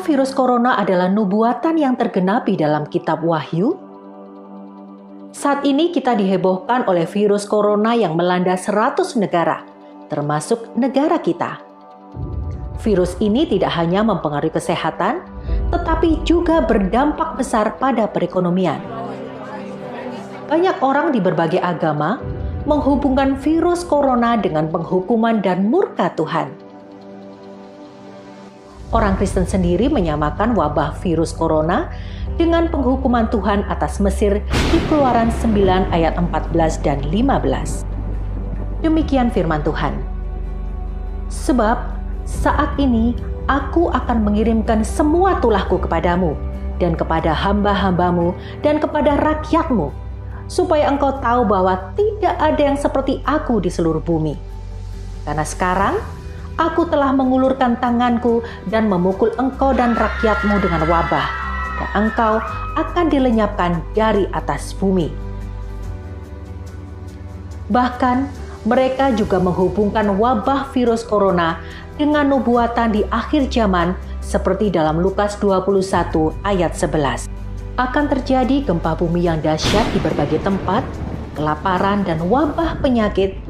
Apakah virus corona adalah nubuatan yang tergenapi dalam kitab Wahyu? Saat ini kita dihebohkan oleh virus corona yang melanda 100 negara, termasuk negara kita. Virus ini tidak hanya mempengaruhi kesehatan, tetapi juga berdampak besar pada perekonomian. Banyak orang di berbagai agama menghubungkan virus corona dengan penghukuman dan murka Tuhan. Orang Kristen sendiri menyamakan wabah virus corona dengan penghukuman Tuhan atas Mesir di Keluaran 9 ayat 14 dan 15. Demikian firman Tuhan. Sebab saat ini aku akan mengirimkan semua tulahku kepadamu dan kepada hamba-hambamu dan kepada rakyatmu, supaya engkau tahu bahwa tidak ada yang seperti aku di seluruh bumi. Karena sekarang aku telah mengulurkan tanganku dan memukul engkau dan rakyatmu dengan wabah, dan engkau akan dilenyapkan dari atas bumi. Bahkan mereka juga menghubungkan wabah virus corona dengan nubuatan di akhir zaman seperti dalam Lukas 21 ayat 11. Akan terjadi gempa bumi yang dahsyat di berbagai tempat, kelaparan dan wabah penyakit.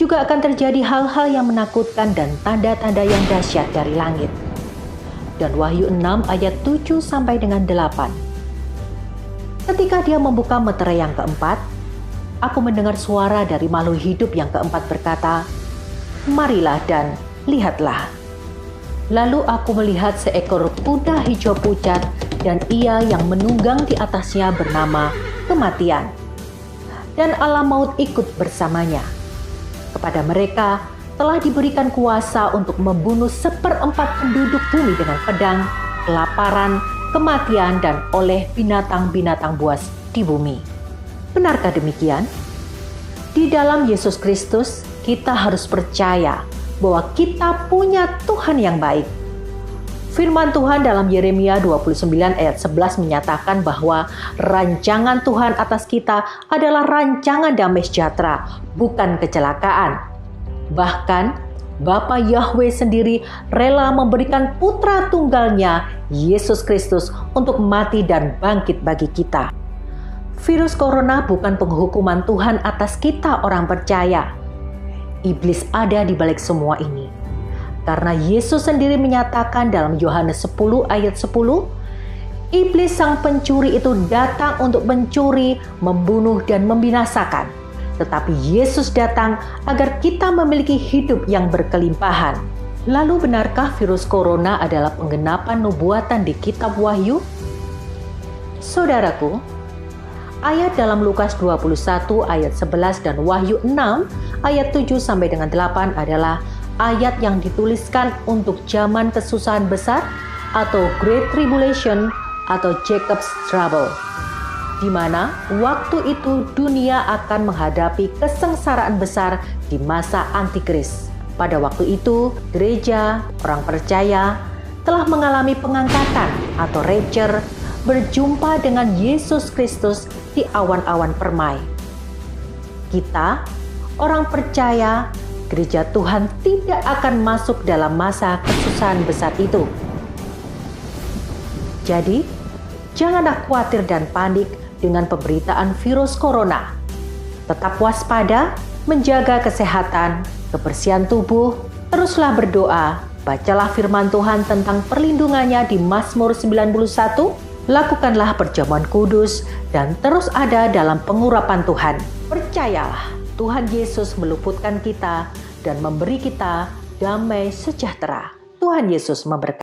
Juga akan terjadi hal-hal yang menakutkan dan tanda-tanda yang dahsyat dari langit. Dan Wahyu 6 ayat 7 sampai dengan 8. Ketika dia membuka meterai yang keempat, aku mendengar suara dari makhluk hidup yang keempat berkata, "Marilah dan lihatlah." Lalu aku melihat seekor kuda hijau pucat dan ia yang menunggang di atasnya bernama Kematian. Dan alam maut ikut bersamanya. Kepada mereka telah diberikan kuasa untuk membunuh 1/4 penduduk bumi dengan pedang, kelaparan, kematian, dan oleh binatang-binatang buas di bumi. Benarkah demikian? Di dalam Yesus Kristus, kita harus percaya bahwa kita punya Tuhan yang baik. Firman Tuhan dalam Yeremia 29 ayat 11 menyatakan bahwa rancangan Tuhan atas kita adalah rancangan damai sejahtera, bukan kecelakaan. Bahkan Bapa Yahweh sendiri rela memberikan putra tunggalnya, Yesus Kristus, untuk mati dan bangkit bagi kita. Virus corona bukan penghukuman Tuhan atas kita orang percaya. Iblis ada di balik semua ini. Karena Yesus sendiri menyatakan dalam Yohanes 10 ayat 10, iblis sang pencuri itu datang untuk mencuri, membunuh, dan membinasakan. Tetapi Yesus datang agar kita memiliki hidup yang berkelimpahan. Lalu benarkah virus corona adalah penggenapan nubuatan di kitab Wahyu? Saudaraku, ayat dalam Lukas 21 ayat 11 dan Wahyu 6 ayat 7 sampai dengan 8 adalah ayat yang dituliskan untuk zaman kesusahan besar atau Great Tribulation atau Jacob's Trouble, di mana waktu itu dunia akan menghadapi kesengsaraan besar di masa Antikris. Pada waktu itu, gereja, orang percaya, telah mengalami pengangkatan atau rapture, berjumpa dengan Yesus Kristus di awan-awan permai. Kita, orang percaya, gereja Tuhan tidak akan masuk dalam masa kesusahan besar itu. Jadi, janganlah khawatir dan panik dengan pemberitaan virus corona. Tetap waspada, menjaga kesehatan, kebersihan tubuh, teruslah berdoa, bacalah firman Tuhan tentang perlindungannya di Mazmur 91, lakukanlah perjamuan kudus, dan terus ada dalam pengurapan Tuhan. Percayalah, Tuhan Yesus meluputkan kita dan memberi kita damai sejahtera. Tuhan Yesus memberkati.